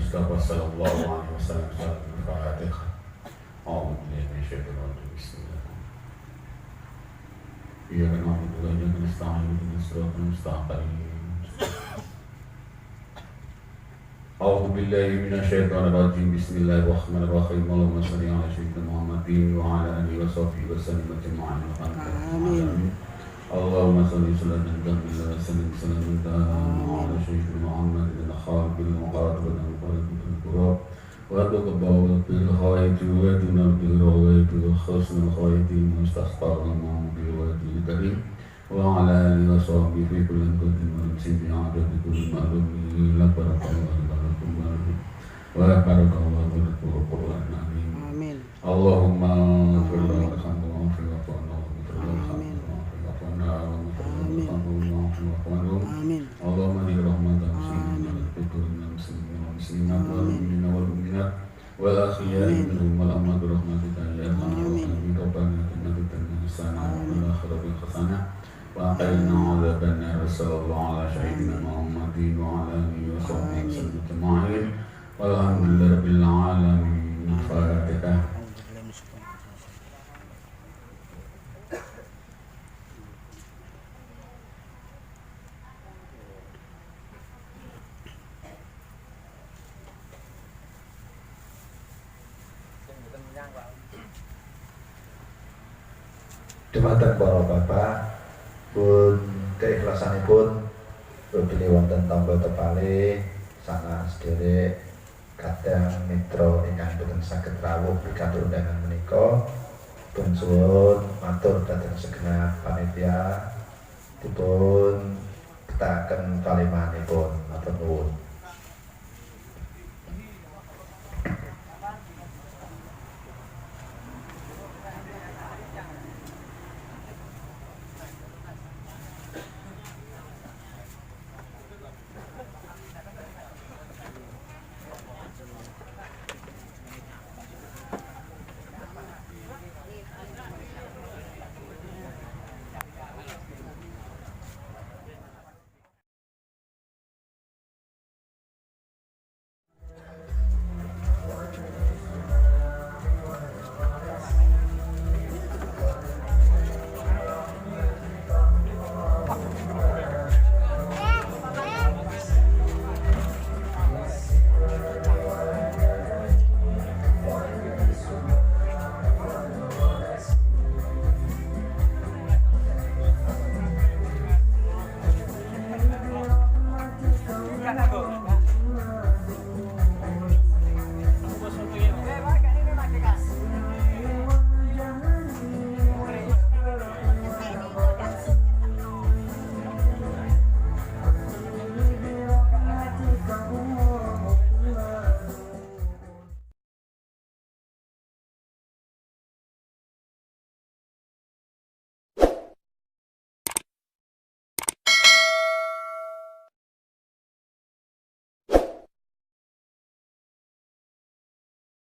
Mustafa sallallahu alaihi wasallam salat al-Fatihah. A'udzu billahi minasyaitonir rajim. Bismillah. Iyyaka na'budu wa iyyaka nasta'in. Ihdinas siratal mustaqim. A'udzu billahi minasyaitonir rajim. Bismillahirrahmanirrahim. Allahumma shalli ala sayyidina Muhammadin wa ala alihi wa sahbihi wa sallim ajma'in. Amin. Allahumma shalli salatan kamila wa sallim salaman ala sayyidina Muhammadin al-khalqil muqarrab al-qurab wa taqabbal bil khayt wa tunal bil rawait wa khasnul khayt mustaqbal al-mawdi wa karim wa ala alihi wa sahbihi fi kulli waqtin wa sibbi adad kulli ma'lum la barakallahu lakum wa barakallahu lakum. Amin. Allahumma salli ala sayyidina Muhammadin. Amin. Allahumma li rahmatan muslimat wal mu'minina wal mu'minat wal akhyari minhum wal amwat rahmatika ya Allah. Rabbana atina fid dunya hasanah wa fil akhirati hasanah wa qina adzaban nar. Sallallahu ala sayyidina Muhammadin wa ala alihi wa sahbihi ajma'in. Walhamdulillahi rabbil alamin. Fatihah. Dumateng para bapak pun keikhlasanipun rupine wonten tangga tepale sanes sederek kadang mitra ingkang boten saged rawuh pikantuk undangan menika pun suwun matur dhateng segenap panitia dipun tekaken kalimanipun matur nuwun.